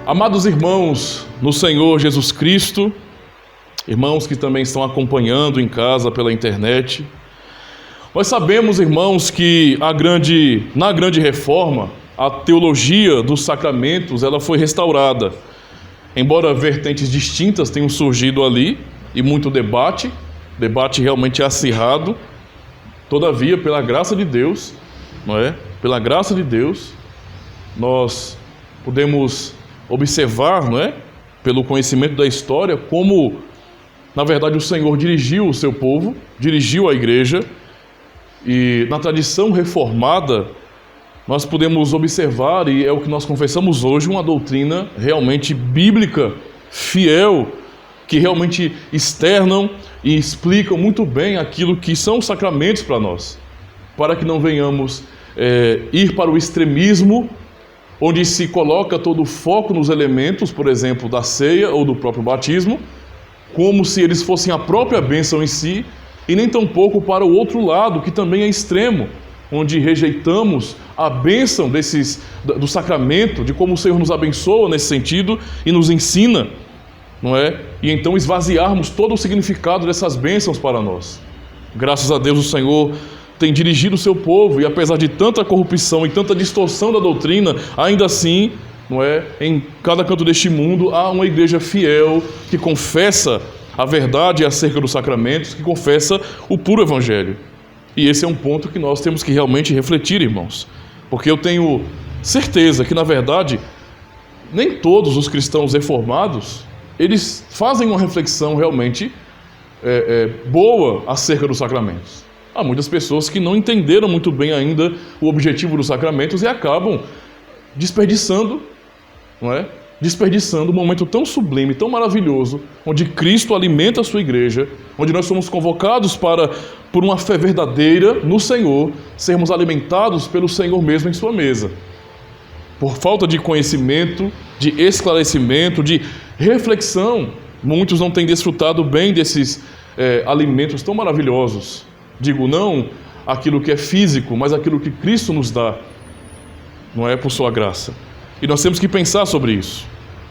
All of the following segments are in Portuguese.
Amados irmãos no Senhor Jesus Cristo, irmãos que também estão acompanhando em casa pela internet, nós sabemos, irmãos, que na grande reforma, a teologia dos sacramentos ela foi restaurada. Embora vertentes distintas tenham surgido ali e muito debate realmente acirrado, todavia, pela graça de Deus, não é? Pela graça de Deus, nós podemos observar, não é? Pelo conhecimento da história, como, na verdade, o Senhor dirigiu o seu povo, dirigiu a igreja, e na tradição reformada, nós podemos observar, e é o que nós confessamos hoje, uma doutrina realmente bíblica, fiel, que realmente externam e explicam muito bem aquilo que são os sacramentos para nós, para que não venhamos ir para o extremismo, onde se coloca todo o foco nos elementos, por exemplo, da ceia ou do próprio batismo, como se eles fossem a própria bênção em si, e nem tampouco para o outro lado, que também é extremo, onde rejeitamos a bênção do sacramento, de como o Senhor nos abençoa nesse sentido e nos ensina, não é? E então esvaziarmos todo o significado dessas bênçãos para nós. Graças a Deus o Senhor tem dirigido o seu povo, e apesar de tanta corrupção e tanta distorção da doutrina, ainda assim, não é? Em cada canto deste mundo há uma igreja fiel que confessa a verdade acerca dos sacramentos, que confessa o puro evangelho. E esse é um ponto que nós temos que realmente refletir, irmãos, porque eu tenho certeza que, na verdade, nem todos os cristãos reformados, eles fazem uma reflexão realmente boa acerca dos sacramentos. Há muitas pessoas que não entenderam muito bem ainda o objetivo dos sacramentos e acabam desperdiçando, não é? Desperdiçando um momento tão sublime, tão maravilhoso, onde Cristo alimenta a sua igreja, onde nós somos convocados para, por uma fé verdadeira no Senhor, sermos alimentados pelo Senhor mesmo em sua mesa. Por falta de conhecimento, de esclarecimento, de reflexão, muitos não têm desfrutado bem desses alimentos tão maravilhosos. Digo, não aquilo que é físico, mas aquilo que Cristo nos dá, não é? Por sua graça. E nós temos que pensar sobre isso.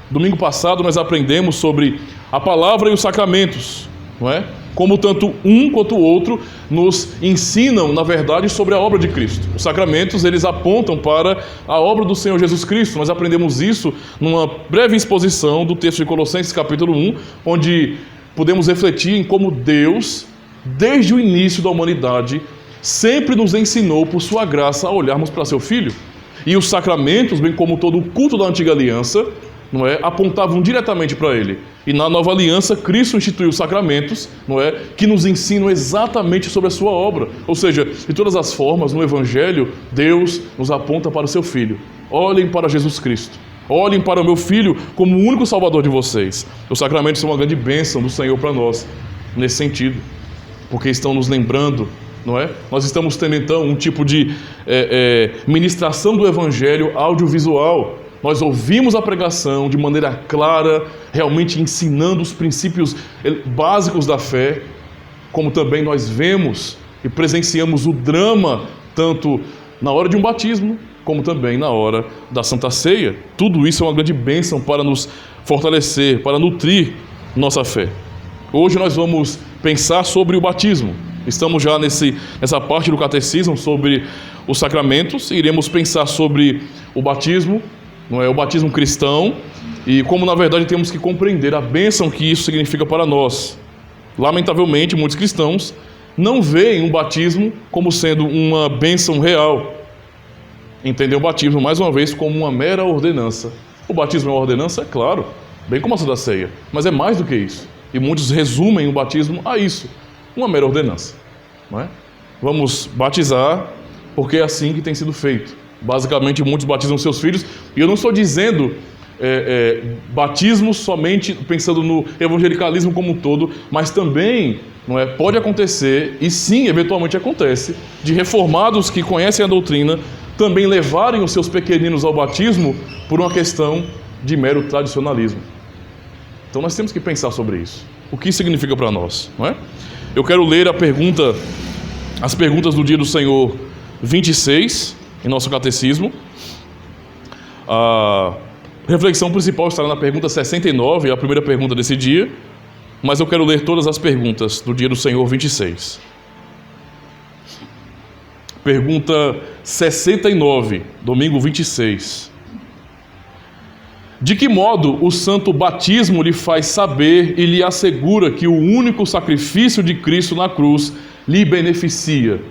Domingo passado nós aprendemos sobre a palavra e os sacramentos, não é? Como tanto um quanto o outro nos ensinam, na verdade, sobre a obra de Cristo. Os sacramentos, eles apontam para a obra do Senhor Jesus Cristo. Nós aprendemos isso numa breve exposição do texto de Colossenses capítulo 1, onde podemos refletir em como Deus, desde o início da humanidade, sempre nos ensinou por sua graça a olharmos para seu Filho. E os sacramentos, bem como todo o culto da antiga aliança, não é, apontavam diretamente para ele. E na nova aliança, Cristo instituiu os sacramentos, não é, que nos ensinam exatamente sobre a sua obra. Ou seja, de todas as formas, no Evangelho, Deus nos aponta para o seu Filho. Olhem para Jesus Cristo. Olhem para o meu Filho como o único Salvador de vocês. Os sacramentos são uma grande bênção do Senhor para nós, nesse sentido, porque estão nos lembrando, não é? Nós estamos tendo então um tipo de ministração do Evangelho audiovisual. Nós ouvimos a pregação de maneira clara, realmente ensinando os princípios básicos da fé, como também nós vemos e presenciamos o drama, tanto na hora de um batismo, como também na hora da Santa Ceia. Tudo isso é uma grande bênção para nos fortalecer, para nutrir nossa fé. Hoje nós vamos pensar sobre o batismo. Estamos já nessa parte do catecismo sobre os sacramentos, e iremos pensar sobre o batismo, não é? O batismo cristão, e como na verdade temos que compreender a bênção que isso significa para nós. Lamentavelmente, muitos cristãos não veem o batismo como sendo uma bênção real. Entendem o batismo, mais uma vez, como uma mera ordenança. O batismo é uma ordenança? É claro, bem como a Santa Ceia, mas é mais do que isso. E muitos resumem o batismo a isso, uma mera ordenança, não é? Vamos batizar porque é assim que tem sido feito. Basicamente, muitos batizam seus filhos, e eu não estou dizendo batismo somente pensando no evangelicalismo como um todo, mas também, não é, pode acontecer, e sim, eventualmente acontece, de reformados que conhecem a doutrina também levarem os seus pequeninos ao batismo por uma questão de mero tradicionalismo. Então nós temos que pensar sobre isso. O que isso significa para nós, não é? Eu quero ler as perguntas do Dia do Senhor 26, em nosso catecismo. A reflexão principal estará na pergunta 69, a primeira pergunta desse dia, mas eu quero ler todas as perguntas do dia do Senhor 26. Pergunta 69, domingo 26. De que modo o santo batismo lhe faz saber e lhe assegura que o único sacrifício de Cristo na cruz lhe beneficia?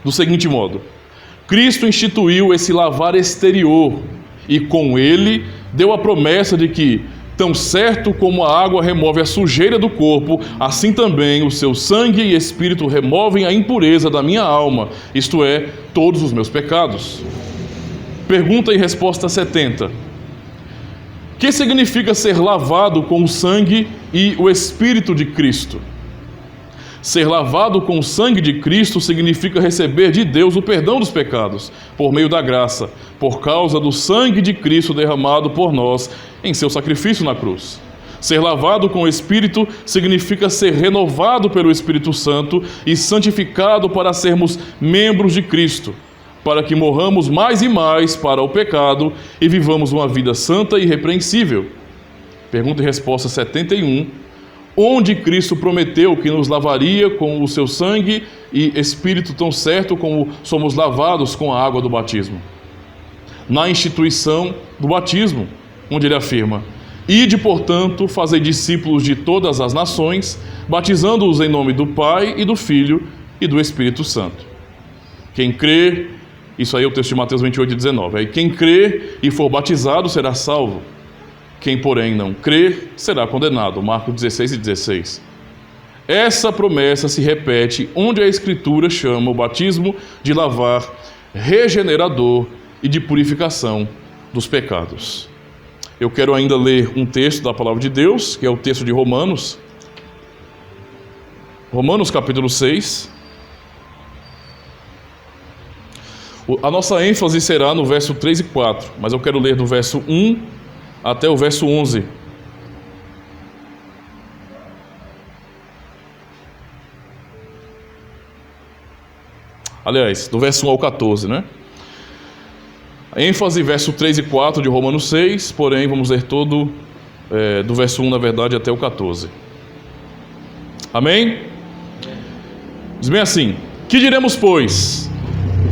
Do seguinte modo: Cristo instituiu esse lavar exterior e com ele deu a promessa de que, tão certo como a água remove a sujeira do corpo, assim também o seu sangue e espírito removem a impureza da minha alma, isto é, todos os meus pecados. Pergunta e resposta 70. Que significa ser lavado com o sangue e o Espírito de Cristo? Ser lavado com o sangue de Cristo significa receber de Deus o perdão dos pecados, por meio da graça, por causa do sangue de Cristo derramado por nós em seu sacrifício na cruz. Ser lavado com o Espírito significa ser renovado pelo Espírito Santo e santificado para sermos membros de Cristo, para que morramos mais e mais para o pecado e vivamos uma vida santa e irrepreensível. Pergunta e resposta 71. Onde Cristo prometeu que nos lavaria com o seu sangue e Espírito tão certo como somos lavados com a água do batismo? Na instituição do batismo, onde ele afirma: Ide, portanto, fazei discípulos de todas as nações, batizando-os em nome do Pai e do Filho e do Espírito Santo. Quem crê, isso aí é o texto de Mateus 28:19, aí quem crê e for batizado será salvo. Quem, porém, não crer, será condenado. Marcos 16:16. Essa promessa se repete onde a Escritura chama o batismo de lavar regenerador e de purificação dos pecados. Eu quero ainda ler um texto da Palavra de Deus, que é o texto de Romanos. Romanos capítulo 6. A nossa ênfase será no verso 3 e 4, mas eu quero ler do verso 1 até o verso 11. Aliás, do verso 1 ao 14, né? A ênfase, verso 3 e 4 de Romanos 6, porém vamos ler todo, do verso 1, na verdade, até o 14. Amém? Diz bem assim: Que diremos, pois?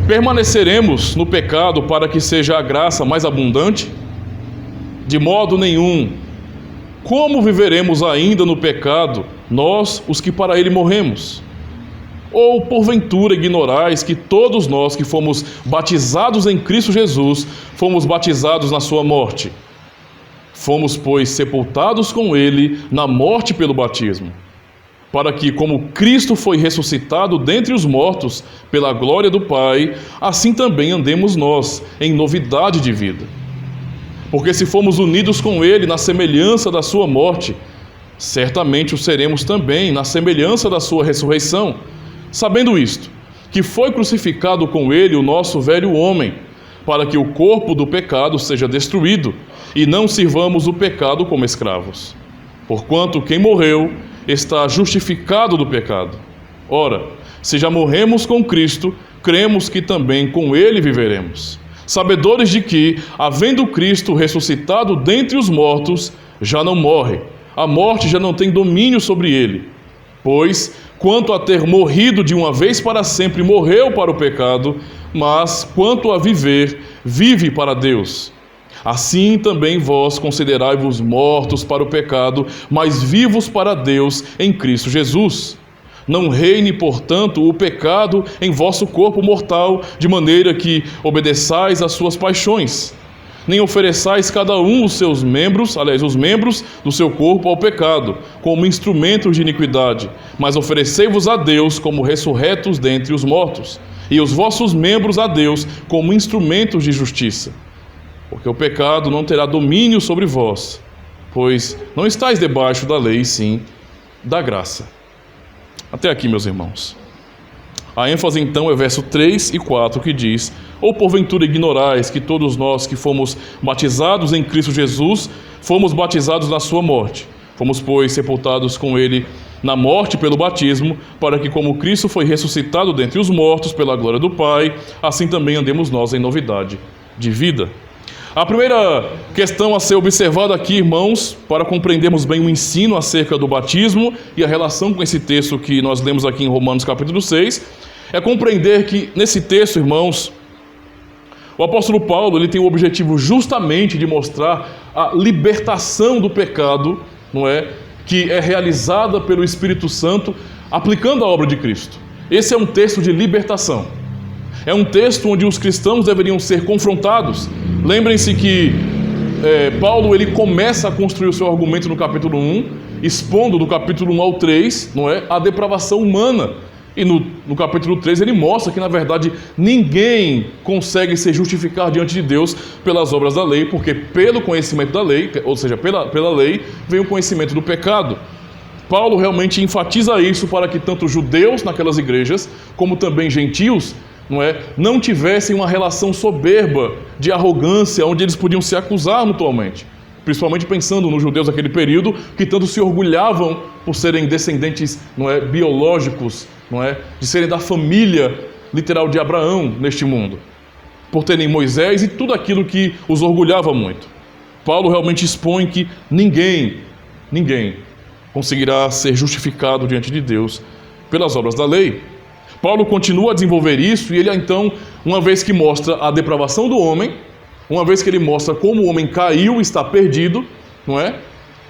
Permaneceremos no pecado para que seja a graça mais abundante? De modo nenhum. Como viveremos ainda no pecado, nós, os que para ele morremos? Ou, porventura, ignorais que todos nós que fomos batizados em Cristo Jesus, fomos batizados na sua morte? Fomos, pois, sepultados com ele na morte pelo batismo, para que, como Cristo foi ressuscitado dentre os mortos pela glória do Pai, assim também andemos nós em novidade de vida. Porque se fomos unidos com ele na semelhança da sua morte, certamente o seremos também na semelhança da sua ressurreição, sabendo isto, que foi crucificado com ele o nosso velho homem, para que o corpo do pecado seja destruído, e não sirvamos o pecado como escravos. Porquanto quem morreu está justificado do pecado. Ora, se já morremos com Cristo, cremos que também com ele viveremos, sabedores de que, havendo Cristo ressuscitado dentre os mortos, já não morre, a morte já não tem domínio sobre ele. Pois, quanto a ter morrido de uma vez para sempre, morreu para o pecado, mas, quanto a viver, vive para Deus. Assim também vós considerai-vos mortos para o pecado, mas vivos para Deus em Cristo Jesus. Não reine, portanto, o pecado em vosso corpo mortal, de maneira que obedeçais às suas paixões. Nem ofereçais cada um os seus membros, aliás, os membros do seu corpo ao pecado, como instrumentos de iniquidade, mas oferecei-vos a Deus como ressurretos dentre os mortos, e os vossos membros a Deus como instrumentos de justiça. Porque o pecado não terá domínio sobre vós, pois não estáis debaixo da lei, sim da graça. Até aqui, meus irmãos. A ênfase então é verso 3 e 4, que diz: Ou porventura ignorais que todos nós que fomos batizados em Cristo Jesus, fomos batizados na sua morte. Fomos, pois, sepultados com ele na morte pelo batismo, para que, como Cristo foi ressuscitado dentre os mortos pela glória do Pai, assim também andemos nós em novidade de vida. A primeira questão a ser observada aqui, irmãos, para compreendermos bem o ensino acerca do batismo e a relação com esse texto que nós lemos aqui em Romanos capítulo 6, é compreender que nesse texto, irmãos, o apóstolo Paulo ele tem o objetivo justamente de mostrar a libertação do pecado, não é? Que é realizada pelo Espírito Santo aplicando a obra de Cristo. Esse é um texto de libertação. É um texto onde os cristãos deveriam ser confrontados. Lembrem-se que Paulo ele começa a construir o seu argumento no capítulo 1, expondo do capítulo 1 ao 3, não é, a depravação humana. E no capítulo 3 ele mostra que, na verdade, ninguém consegue se justificar diante de Deus pelas obras da lei, porque pelo conhecimento da lei, ou seja, pela lei, vem o conhecimento do pecado. Paulo realmente enfatiza isso para que tanto judeus naquelas igrejas, como também gentios, não tivessem uma relação soberba de arrogância, onde eles podiam se acusar mutuamente. Principalmente pensando nos judeus daquele período, que tanto se orgulhavam por serem descendentes biológicos, de serem da família literal de Abraão neste mundo, por terem Moisés e tudo aquilo que os orgulhava muito. Paulo realmente expõe que ninguém conseguirá ser justificado diante de Deus pelas obras da lei. Paulo continua a desenvolver isso e ele então, uma vez que mostra a depravação do homem, uma vez que ele mostra como o homem caiu e está perdido,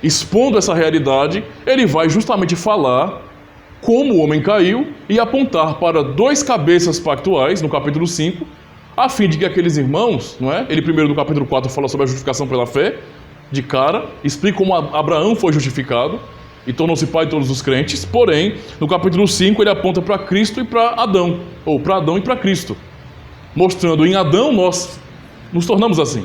expondo essa realidade, ele vai justamente falar como o homem caiu e apontar para dois cabeças pactuais, no capítulo 5, a fim de que aqueles irmãos, ele primeiro no capítulo 4 fala sobre a justificação pela fé, de cara, explica como Abraão foi justificado e tornou-se pai de todos os crentes, porém, no capítulo 5 ele aponta para Cristo e para Adão, ou para Adão e para Cristo, mostrando em Adão nós nos tornamos assim.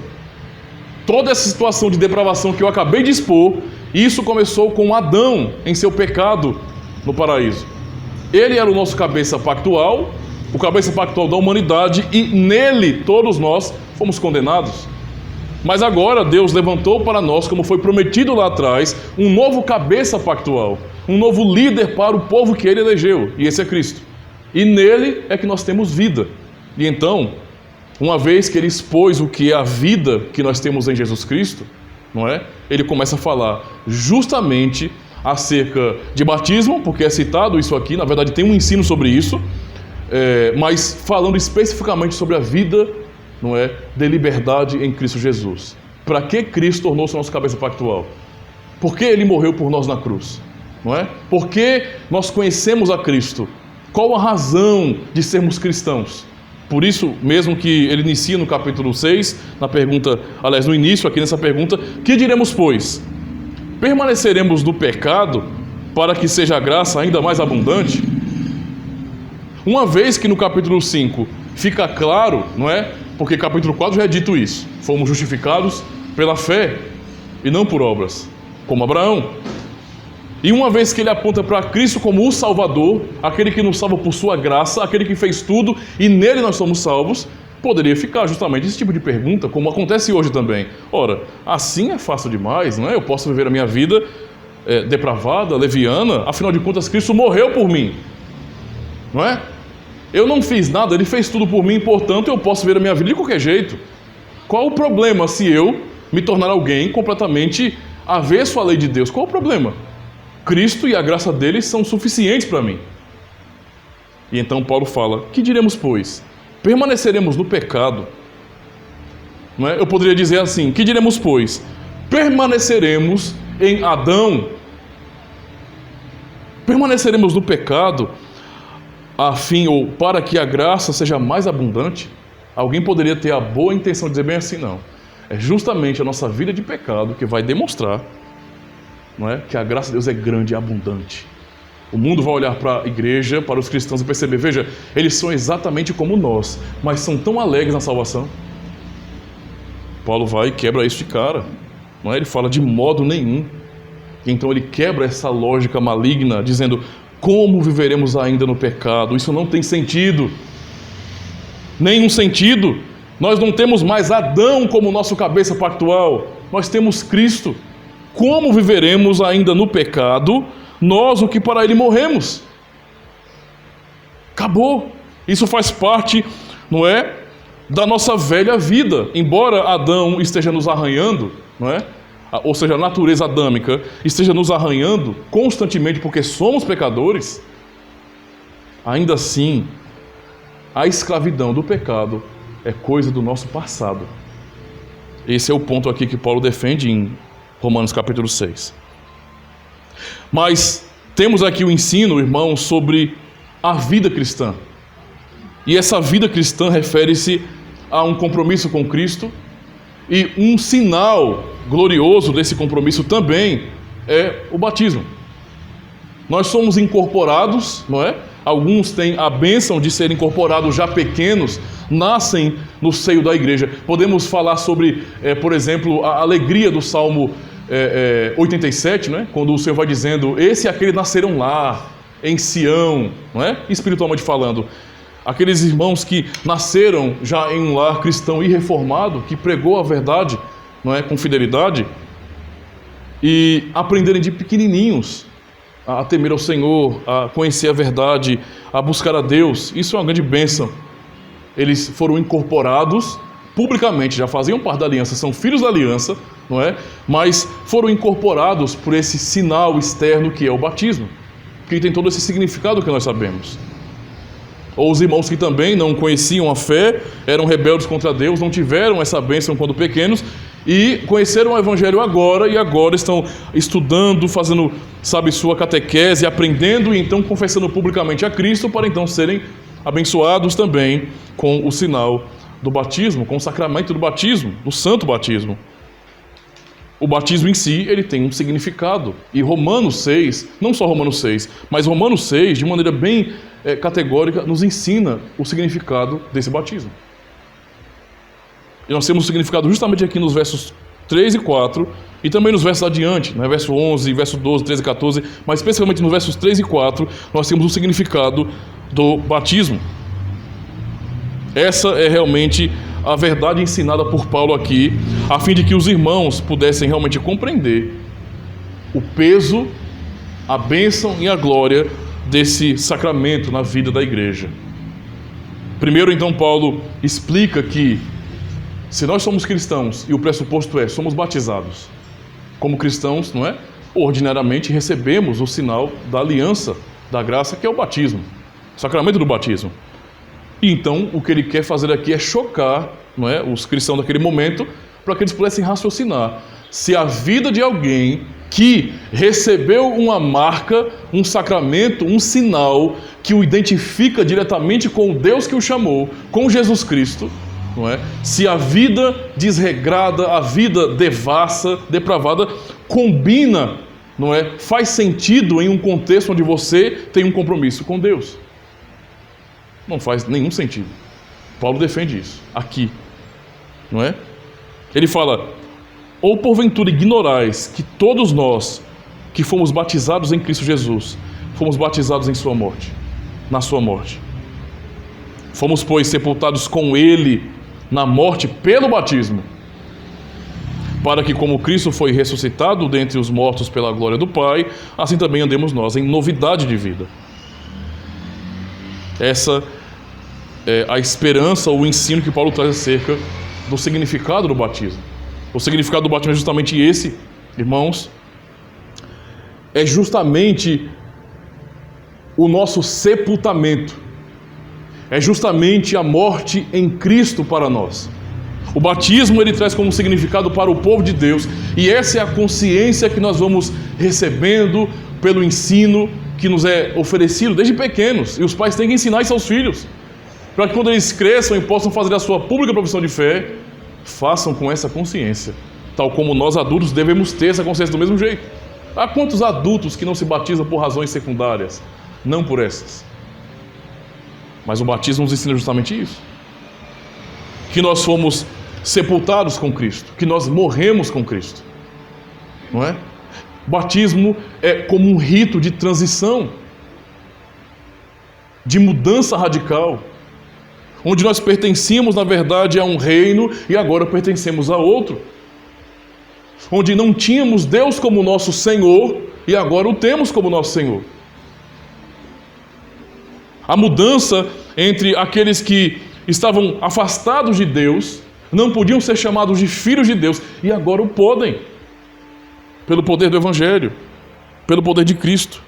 Toda essa situação de depravação que eu acabei de expor, isso começou com Adão em seu pecado no paraíso. Ele era o nosso cabeça pactual, o cabeça pactual da humanidade, e nele todos nós fomos condenados. Mas agora Deus levantou para nós, como foi prometido lá atrás, um novo cabeça pactual, um novo líder para o povo que ele elegeu, e esse é Cristo. E nele é que nós temos vida. E então, uma vez que ele expôs o que é a vida que nós temos em Jesus Cristo, ele começa a falar justamente acerca de batismo, porque é citado isso aqui, na verdade tem um ensino sobre isso, mas falando especificamente sobre a vida, de liberdade em Cristo Jesus. Para que Cristo tornou-se nosso cabeça pactual? Por que ele morreu por nós na cruz? Por que nós conhecemos a Cristo? Qual a razão de sermos cristãos? Por isso mesmo que ele inicia no capítulo 6, na pergunta, aliás, no início aqui nessa pergunta, que diremos, pois? Permaneceremos no pecado para que seja a graça ainda mais abundante? Uma vez que no capítulo 5 fica claro, porque capítulo 4 já é dito isso, fomos justificados pela fé e não por obras, como Abraão. E uma vez que ele aponta para Cristo como o Salvador, aquele que nos salva por sua graça, aquele que fez tudo e nele nós somos salvos, poderia ficar justamente esse tipo de pergunta, como acontece hoje também. Ora, assim é fácil demais, Eu posso viver a minha vida depravada, leviana, afinal de contas Cristo morreu por mim, Eu não fiz nada, ele fez tudo por mim, portanto eu posso viver a minha vida de qualquer jeito. Qual o problema se eu me tornar alguém completamente avesso à lei de Deus? Qual o problema? Cristo e a graça dele são suficientes para mim. E então Paulo fala, que diremos, pois? Permaneceremos no pecado? Eu poderia dizer assim, que diremos, pois? Permaneceremos em Adão? Permaneceremos no pecado a fim ou para que a graça seja mais abundante? Alguém poderia ter a boa intenção de dizer bem assim, não. É justamente a nossa vida de pecado que vai demonstrar, que a graça de Deus é grande e abundante. O mundo vai olhar para a igreja, para os cristãos e perceber, veja, eles são exatamente como nós, mas são tão alegres na salvação. Paulo vai e quebra isso de cara, Ele fala de modo nenhum. Então ele quebra essa lógica maligna, dizendo, como viveremos ainda no pecado? Isso não tem sentido. Nenhum sentido. Nós não temos mais Adão como nosso cabeça pactual. Nós temos Cristo. Como viveremos ainda no pecado, nós o que para ele morremos? Acabou. Isso faz parte, da nossa velha vida. Embora Adão esteja nos arranhando, não é? Ou seja, a natureza adâmica esteja nos arranhando constantemente porque somos pecadores, ainda assim, a escravidão do pecado é coisa do nosso passado. Esse é o ponto aqui que Paulo defende em Romanos capítulo 6. Mas temos aqui o ensino, irmãos, sobre a vida cristã. E essa vida cristã refere-se a um compromisso com Cristo, e um sinal glorioso desse compromisso também é o batismo. Nós somos incorporados, não é? Alguns têm a bênção de serem incorporados já pequenos, nascem no seio da igreja. Podemos falar sobre, por exemplo, a alegria do Salmo 87, não é? Quando o Senhor vai dizendo, esse e aquele nasceram lá, em Sião, não é? Espiritualmente falando. Aqueles irmãos que nasceram já em um lar cristão e reformado, que pregou a verdade, não é, com fidelidade, e aprenderem de pequenininhos a temer ao Senhor, a conhecer a verdade, a buscar a Deus. Isso é uma grande bênção. Eles foram incorporados publicamente, já faziam parte da aliança, são filhos da aliança, não é? Mas foram incorporados por esse sinal externo que é o batismo, que tem todo esse significado que nós sabemos. Ou os irmãos que também não conheciam a fé, eram rebeldes contra Deus, não tiveram essa bênção quando pequenos, e conheceram o Evangelho agora, e agora estão estudando, fazendo, sua catequese, aprendendo, e então confessando publicamente a Cristo, para então serem abençoados também com o sinal do batismo, com o sacramento do batismo, do santo batismo. O batismo em si, ele tem um significado. E Romanos 6, não só Romanos 6, mas Romanos 6, de maneira bem categórica, nos ensina o significado desse batismo. E nós temos o significado justamente aqui nos versos 3 e 4, e também nos versos adiante, né? Verso 11, verso 12, 13 e 14, mas especialmente nos versos 3 e 4, nós temos o significado do batismo. Essa é realmente a verdade ensinada por Paulo aqui, a fim de que os irmãos pudessem realmente compreender o peso, a bênção e a glória desse sacramento na vida da igreja. Primeiro, então, Paulo explica que se nós somos cristãos, e o pressuposto é, somos batizados, como cristãos, não é? Ordinariamente recebemos o sinal da aliança, da graça, que é o batismo, o sacramento do batismo. E então, o que ele quer fazer aqui é chocar, não é, os cristãos daquele momento, para que eles pudessem raciocinar se a vida de alguém que recebeu uma marca, um sacramento, um sinal que o identifica diretamente com o Deus que o chamou, com Jesus Cristo, não é? Se a vida desregrada, a vida devassa, depravada, combina, não é? Faz sentido em um contexto onde você tem um compromisso com Deus. Não faz nenhum sentido. Paulo defende isso, aqui, não é? Ele fala, ou porventura ignorais que todos nós que fomos batizados em Cristo Jesus, fomos batizados em sua morte, na sua morte. Fomos, pois, sepultados com Ele na morte pelo batismo, para que como Cristo foi ressuscitado dentre os mortos pela glória do Pai, assim também andemos nós em novidade de vida. Essa é a esperança, o ensino que Paulo traz acerca do significado do batismo. O significado do batismo é justamente esse, irmãos, é justamente o nosso sepultamento, é justamente a morte em Cristo para nós. O batismo ele traz como significado para o povo de Deus, e essa é a consciência que nós vamos recebendo pelo ensino que nos é oferecido desde pequenos, e os pais têm que ensinar isso aos filhos, para que quando eles cresçam e possam fazer a sua pública profissão de fé, façam com essa consciência, tal como nós adultos devemos ter essa consciência do mesmo jeito. Há quantos adultos que não se batizam por razões secundárias? Não por essas. Mas o batismo nos ensina justamente isso. Que nós fomos sepultados com Cristo, que nós morremos com Cristo. Não é? O batismo é como um rito de transição, de mudança radical, onde nós pertencíamos, na verdade, a um reino e agora pertencemos a outro. Onde não tínhamos Deus como nosso Senhor e agora o temos como nosso Senhor. A mudança entre aqueles que estavam afastados de Deus, não podiam ser chamados de filhos de Deus, e agora o podem, pelo poder do Evangelho, pelo poder de Cristo,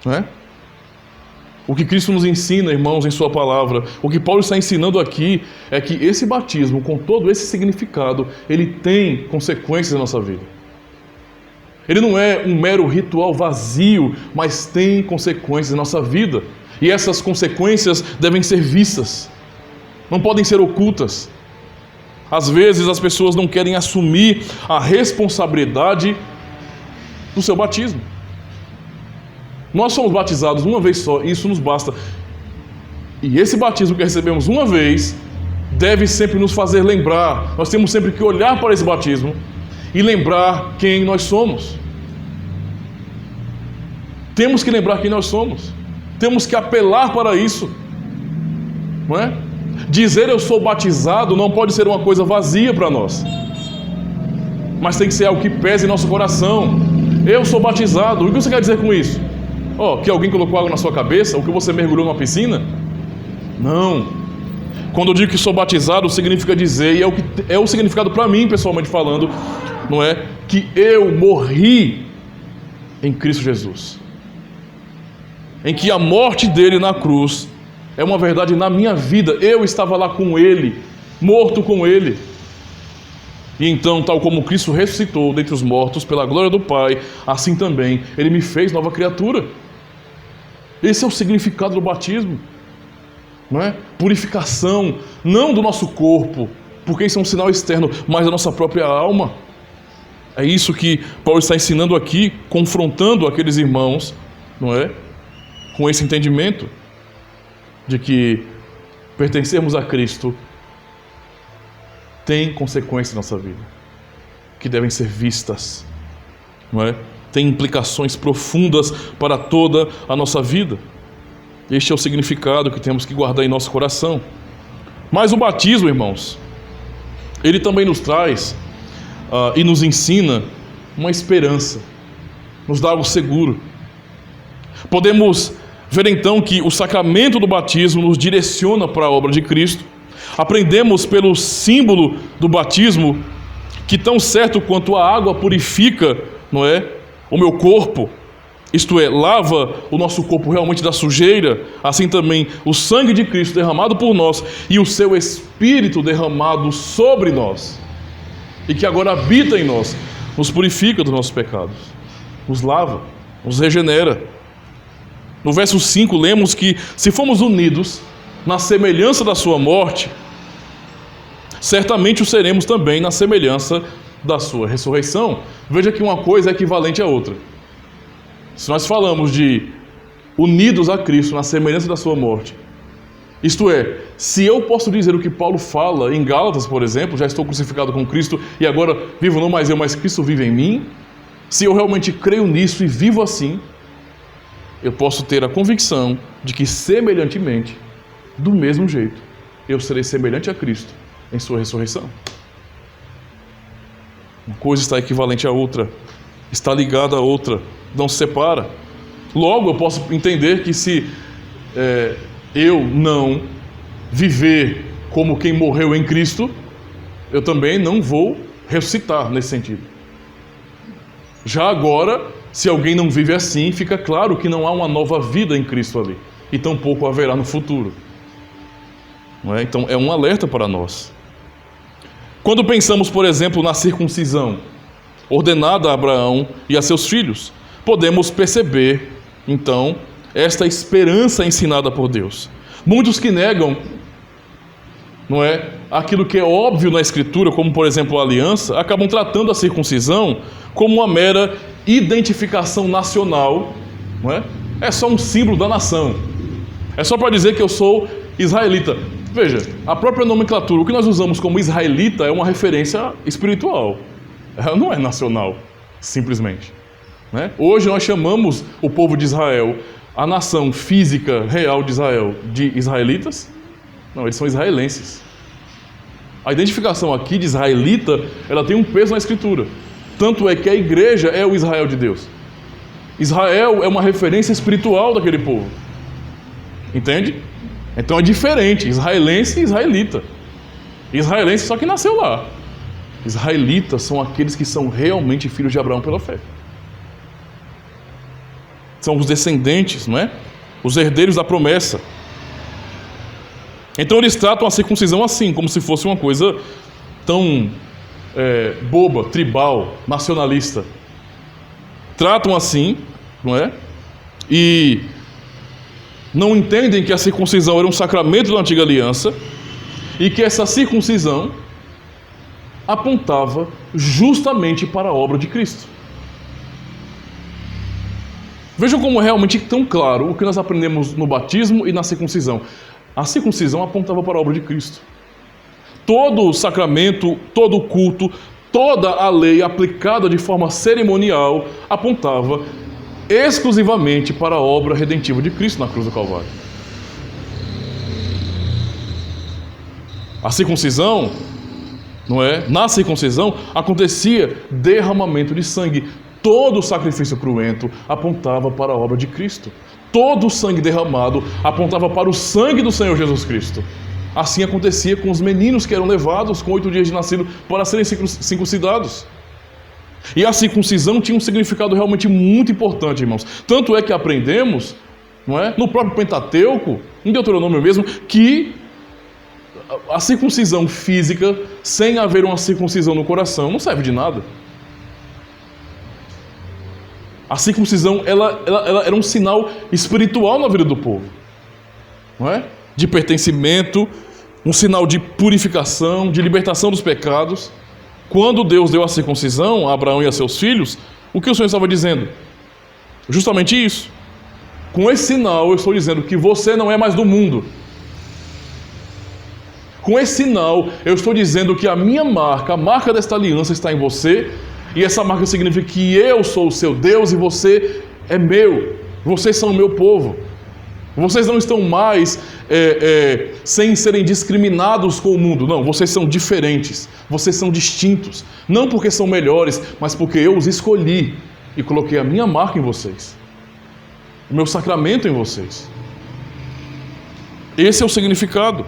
não é? O que Cristo nos ensina, irmãos, em sua palavra, o que Paulo está ensinando aqui é que esse batismo, com todo esse significado, ele tem consequências na nossa vida. Ele não é um mero ritual vazio, mas tem consequências na nossa vida. E essas consequências devem ser vistas, não podem ser ocultas. Às vezes as pessoas não querem assumir a responsabilidade do seu batismo. Nós somos batizados uma vez só, e isso nos basta. E esse batismo que recebemos uma vez deve sempre nos fazer lembrar. Nós temos sempre que olhar para esse batismo e lembrar quem nós somos. Temos que lembrar quem nós somos. Temos que apelar para isso, não é? Dizer eu sou batizado não pode ser uma coisa vazia para nós, mas tem que ser algo que pese em nosso coração. Eu sou batizado. O que você quer dizer com isso? Que alguém colocou água na sua cabeça? Ou que você mergulhou numa piscina? Não. Quando eu digo que sou batizado, significa dizer, e é o significado para mim, pessoalmente falando, não é? Que eu morri em Cristo Jesus. Em que a morte dele na cruz é uma verdade na minha vida. Eu estava lá com ele, morto com ele. E então, tal como Cristo ressuscitou dentre os mortos pela glória do Pai, assim também ele me fez nova criatura. Esse é o significado do batismo, não é? Purificação, não do nosso corpo, porque isso é um sinal externo, mas da nossa própria alma. É isso que Paulo está ensinando aqui, confrontando aqueles irmãos, não é? Com esse entendimento de que pertencermos a Cristo tem consequências na nossa vida, que devem ser vistas, não é? Tem implicações profundas para toda a nossa vida. Este é o significado que temos que guardar em nosso coração. Mas o batismo, irmãos, ele também nos traz e nos ensina uma esperança, nos dá algo seguro. Podemos ver então que o sacramento do batismo nos direciona para a obra de Cristo. Aprendemos pelo símbolo do batismo que tão certo quanto a água purifica, não é, o meu corpo, isto é, lava o nosso corpo realmente da sujeira, assim também o sangue de Cristo derramado por nós e o seu Espírito derramado sobre nós, e que agora habita em nós, nos purifica dos nossos pecados, nos lava, nos regenera. No verso 5 lemos que se fomos unidos na semelhança da sua morte, certamente o seremos também na semelhança da sua ressurreição. Veja que uma coisa é equivalente à outra. Se nós falamos de unidos a Cristo na semelhança da sua morte, isto é, se eu posso dizer o que Paulo fala em Gálatas, por exemplo, já estou crucificado com Cristo e agora vivo não mais eu, mas Cristo vive em mim, se eu realmente creio nisso e vivo assim, eu posso ter a convicção de que semelhantemente, do mesmo jeito, eu serei semelhante a Cristo em sua ressurreição. Uma coisa está equivalente à outra, está ligada à outra, não se separa. Logo, eu posso entender que se eu não viver como quem morreu em Cristo, eu também não vou ressuscitar nesse sentido. Já agora, se alguém não vive assim, fica claro que não há uma nova vida em Cristo ali, e tampouco haverá no futuro. Não é? Então, é um alerta para nós. Quando pensamos, por exemplo, na circuncisão ordenada a Abraão e a seus filhos, podemos perceber, então, esta esperança ensinada por Deus. Muitos que negam, não é, aquilo que é óbvio na Escritura, como, por exemplo, a aliança, acabam tratando a circuncisão como uma mera identificação nacional, não é? É só um símbolo da nação. É só para dizer que eu sou israelita. Veja, a própria nomenclatura, o que nós usamos como israelita é uma referência espiritual. Ela não é nacional, simplesmente. Né? Hoje nós chamamos o povo de Israel, a nação física real de Israel, de israelitas. Não, eles são israelenses. A identificação aqui de israelita, ela tem um peso na Escritura. Tanto é que a igreja é o Israel de Deus. Israel é uma referência espiritual daquele povo. Entende? Então é diferente, israelense e israelita. Israelense só que nasceu lá. Israelitas são aqueles que são realmente filhos de Abraão pela fé. São os descendentes, não é? Os herdeiros da promessa. Então eles tratam a circuncisão assim, como se fosse uma coisa tão boba, tribal, nacionalista. Tratam assim, não é? E não entendem que a circuncisão era um sacramento da antiga aliança e que essa circuncisão apontava justamente para a obra de Cristo. Vejam como é realmente tão claro o que nós aprendemos no batismo e na circuncisão. A circuncisão apontava para a obra de Cristo. Todo o sacramento, todo o culto, toda a lei aplicada de forma cerimonial apontava exclusivamente para a obra redentiva de Cristo na cruz do Calvário. A circuncisão, não é? Na circuncisão acontecia derramamento de sangue. Todo o sacrifício cruento apontava para a obra de Cristo. Todo o sangue derramado apontava para o sangue do Senhor Jesus Cristo. Assim acontecia com os meninos que eram levados com 8 dias de nascido para serem circuncidados. E a circuncisão tinha um significado realmente muito importante, irmãos. Tanto é que aprendemos, não é? No próprio Pentateuco, em Deuteronômio mesmo, que a circuncisão física, sem haver uma circuncisão no coração, não serve de nada. A circuncisão, ela era um sinal espiritual na vida do povo, não é? De pertencimento, um sinal de purificação, de libertação dos pecados. Quando Deus deu a circuncisão a Abraão e a seus filhos, o que o Senhor estava dizendo? Justamente isso. Com esse sinal eu estou dizendo que você não é mais do mundo. Com esse sinal eu estou dizendo que a minha marca, a marca desta aliança está em você. E essa marca significa que eu sou o seu Deus e você é meu. Vocês são o meu povo. Vocês não estão mais sem serem discriminados com o mundo. Não, vocês são diferentes. Vocês são distintos. Não porque são melhores, mas porque eu os escolhi e coloquei a minha marca em vocês. O meu sacramento em vocês. Esse é o significado.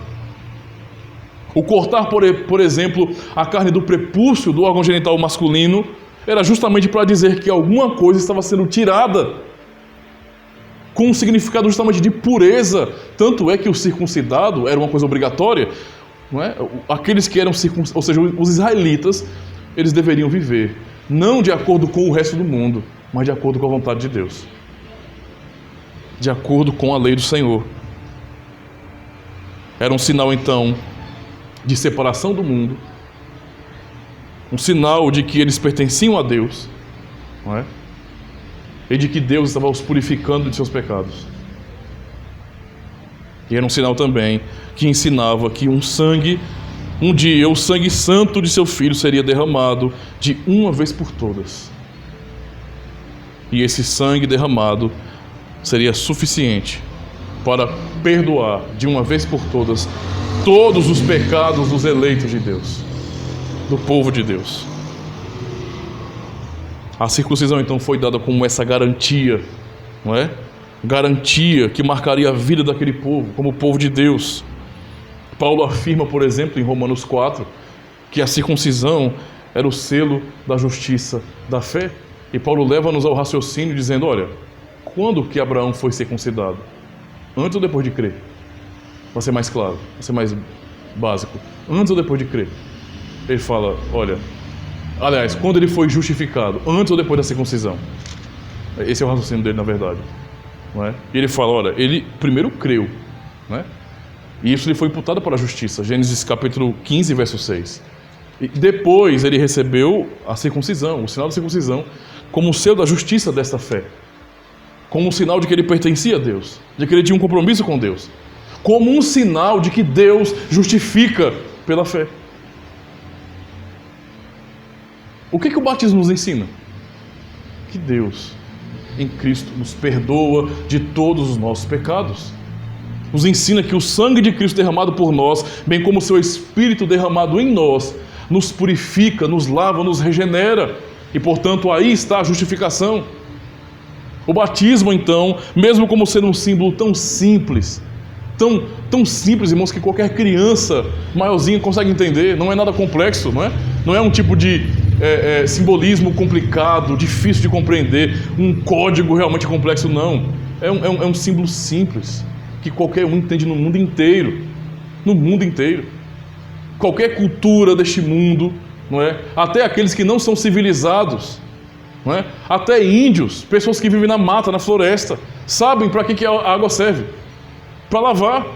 O cortar, por exemplo, a carne do prepúcio do órgão genital masculino era justamente para dizer que alguma coisa estava sendo tirada com um significado justamente de pureza. Tanto é que o circuncidado era uma coisa obrigatória, não é? Aqueles que eram circuncidados, ou seja, os israelitas, eles deveriam viver não de acordo com o resto do mundo, mas de acordo com a vontade de Deus, de acordo com a lei do Senhor. Era um sinal, então, de separação do mundo, um sinal de que eles pertenciam a Deus, não é? E de que Deus estava os purificando de seus pecados. E era um sinal também que ensinava que um dia o sangue santo de seu filho seria derramado de uma vez por todas. E esse sangue derramado seria suficiente para perdoar de uma vez por todas todos os pecados dos eleitos de Deus, do povo de Deus. A circuncisão então foi dada como essa garantia, não é? Garantia que marcaria a vida daquele povo, como povo de Deus. Paulo afirma, por exemplo, em Romanos 4, que a circuncisão era o selo da justiça da fé. E Paulo leva-nos ao raciocínio dizendo, olha, quando que Abraão foi circuncidado? Antes ou depois de crer? Para ser mais claro, para ser mais básico. Antes ou depois de crer? Ele fala, olha, aliás, quando ele foi justificado, antes ou depois da circuncisão? Esse é o raciocínio dele, na verdade. Não é? E ele fala, olha, ele primeiro creu, não é? E isso lhe foi imputado para a justiça. Gênesis capítulo 15, verso 6. E depois ele recebeu a circuncisão, o sinal da circuncisão, como o selo da justiça desta fé. Como um sinal de que ele pertencia a Deus, de que ele tinha um compromisso com Deus. Como um sinal de que Deus justifica pela fé. O que o batismo nos ensina? Que Deus, em Cristo, nos perdoa de todos os nossos pecados. Nos ensina que o sangue de Cristo derramado por nós, bem como o seu Espírito derramado em nós, nos purifica, nos lava, nos regenera. E, portanto, aí está a justificação. O batismo, então, mesmo como sendo um símbolo tão simples, tão simples, irmãos, que qualquer criança maiorzinha consegue entender. Não é nada complexo, não é? Não é um tipo de simbolismo complicado, difícil de compreender, um código realmente complexo, não. É um símbolo simples, que qualquer um entende no mundo inteiro. No mundo inteiro. Qualquer cultura deste mundo, não é? Até aqueles que não são civilizados, não é? Até índios, pessoas que vivem na mata, na floresta, sabem para que a água serve. Para lavar.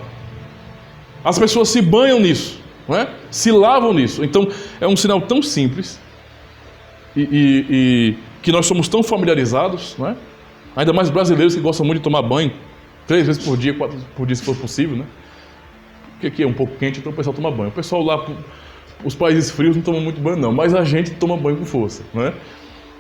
As pessoas se banham nisso, não é? Se lavam nisso. Então é um sinal tão simples e que nós somos tão familiarizados, não é? Ainda mais brasileiros que gostam muito de tomar banho 3 vezes por dia, 4 vezes por dia, se for possível, né? Porque aqui é um pouco quente, então o pessoal toma banho. O pessoal lá, os países frios não tomam muito banho não, mas a gente toma banho com força, não é?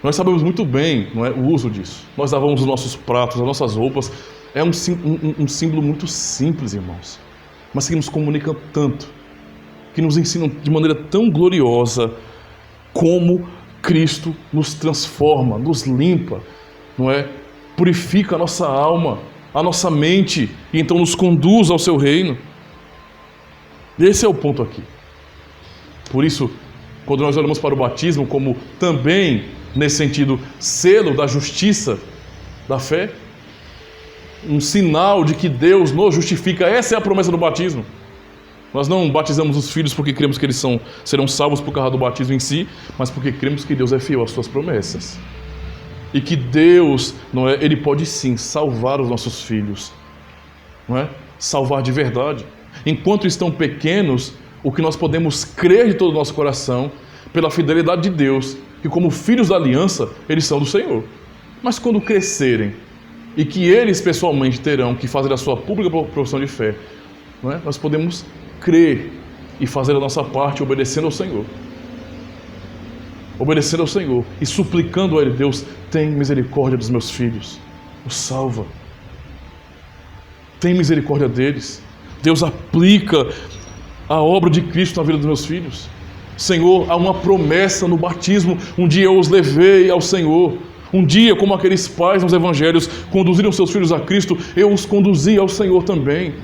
Nós sabemos muito bem, não é, o uso disso. Nós lavamos os nossos pratos, as nossas roupas. É um símbolo muito simples, irmãos, mas que nos comunica tanto, que nos ensina de maneira tão gloriosa como Cristo nos transforma, nos limpa, não é? Purifica a nossa alma, a nossa mente, e então nos conduz ao seu reino. Esse é o ponto aqui. Por isso, quando nós olhamos para o batismo como também, nesse sentido, selo da justiça da fé, um sinal de que Deus nos justifica, essa é a promessa do batismo. Nós não batizamos os filhos porque cremos que eles serão salvos por causa do batismo em si, mas porque cremos que Deus é fiel às suas promessas. E que Deus, não é, Ele pode sim salvar os nossos filhos, não é? Salvar de verdade. Enquanto estão pequenos, o que nós podemos crer de todo o nosso coração, pela fidelidade de Deus, que como filhos da aliança, eles são do Senhor. Mas quando crescerem, e que eles pessoalmente terão que fazer a sua pública profissão de fé, não é? Nós podemos crer e fazer a nossa parte obedecendo ao Senhor. Obedecendo ao Senhor e suplicando a Ele: Deus, tem misericórdia dos meus filhos, os salva. Tem misericórdia deles. Deus, aplica a obra de Cristo na vida dos meus filhos. Senhor, há uma promessa no batismo: um dia eu os levei ao Senhor. Um dia, como aqueles pais nos evangelhos conduziram seus filhos a Cristo, eu os conduzi ao Senhor também.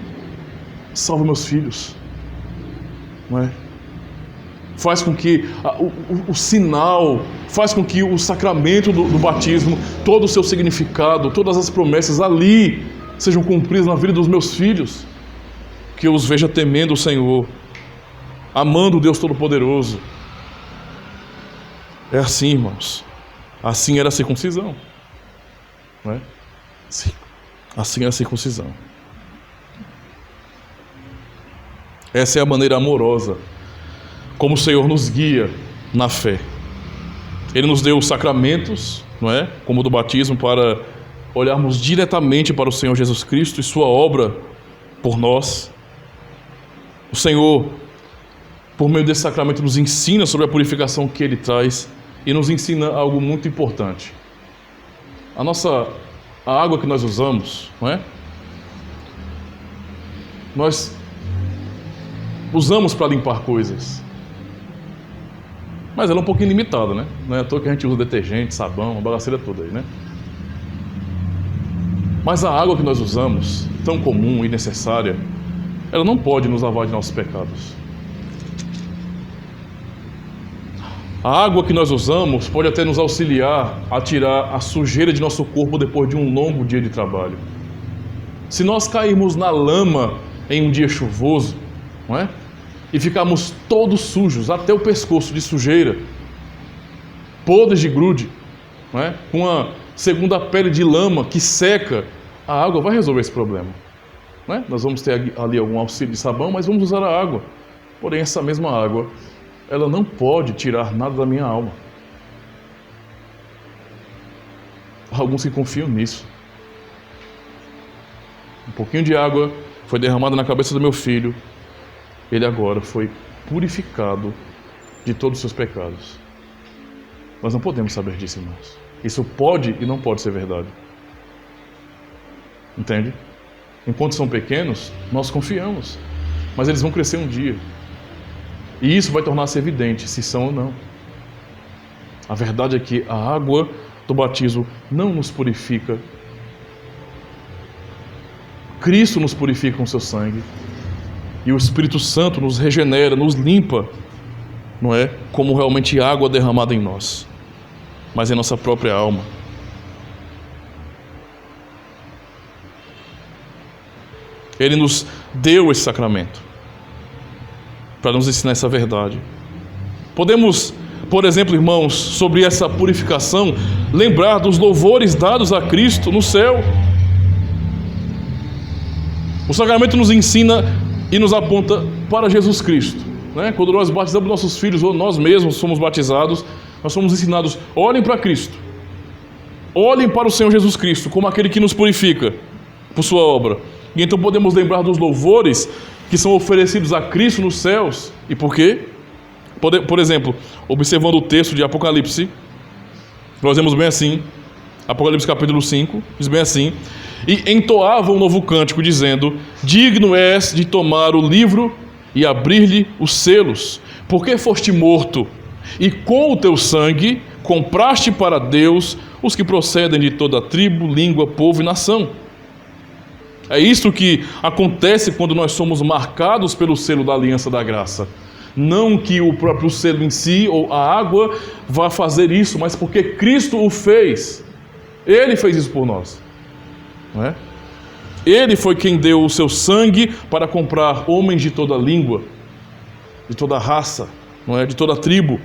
Salva meus filhos, não é? Faz com que o sinal, faz com que o sacramento do batismo, todo o seu significado, todas as promessas ali sejam cumpridas na vida dos meus filhos. Que eu os veja temendo o Senhor, amando o Deus Todo-Poderoso. É assim, irmãos. Assim era a circuncisão, não é? Sim. Assim era a circuncisão. Essa é a maneira amorosa como o Senhor nos guia na fé. Ele nos deu os sacramentos, não é? Como o do batismo, para olharmos diretamente para o Senhor Jesus Cristo e sua obra por nós. O Senhor, por meio desse sacramento, nos ensina sobre a purificação que Ele traz e nos ensina algo muito importante. A água que nós usamos, não é? Nós usamos para limpar coisas, mas ela é um pouquinho limitada, né? Não é à toa que a gente usa detergente, sabão, a bagaceira toda aí, né? Mas a água que nós usamos, tão comum e necessária, ela não pode nos lavar de nossos pecados. A água que nós usamos pode até nos auxiliar a tirar a sujeira de nosso corpo depois de um longo dia de trabalho. Se nós cairmos na lama em um dia chuvoso, não é? E ficarmos todos sujos, até o pescoço de sujeira, podres de grude, não é? Com a segunda pele de lama que seca, a água vai resolver esse problema. Não é? Nós vamos ter ali algum auxílio de sabão, mas vamos usar a água. Porém, essa mesma água, ela não pode tirar nada da minha alma. Há alguns que confiam nisso. Um pouquinho de água foi derramada na cabeça do meu filho. Ele agora foi purificado de todos os seus pecados. Nós não podemos saber disso, irmãos. Isso pode e não pode ser verdade. Entende? Enquanto são pequenos, nós confiamos. Mas eles vão crescer um dia. E isso vai tornar-se evidente se são ou não. A verdade é que a água do batismo não nos purifica. Cristo nos purifica com seu sangue. E o Espírito Santo nos regenera, nos limpa, não é? Como realmente água derramada em nós, mas em nossa própria alma. Ele nos deu esse sacramento para nos ensinar essa verdade. Podemos, por exemplo, irmãos, sobre essa purificação, lembrar dos louvores dados a Cristo no céu. O sacramento nos ensina e nos aponta para Jesus Cristo, né? Quando nós batizamos nossos filhos ou nós mesmos somos batizados, nós somos ensinados: olhem para Cristo, olhem para o Senhor Jesus Cristo como aquele que nos purifica por sua obra. E então podemos lembrar dos louvores que são oferecidos a Cristo nos céus. E por quê? Por exemplo, observando o texto de Apocalipse, nós vemos bem assim, Apocalipse capítulo 5, diz bem assim: e entoava um novo cântico, dizendo: digno és de tomar o livro e abrir-lhe os selos, porque foste morto, e com o teu sangue compraste para Deus os que procedem de toda tribo, língua, povo e nação. É isto que acontece quando nós somos marcados pelo selo da aliança da graça. Não que o próprio selo em si ou a água vá fazer isso, mas porque Cristo o fez. Ele fez isso por nós, não é? Ele foi quem deu o seu sangue para comprar homens de toda língua, de toda raça, não é? De toda tribo.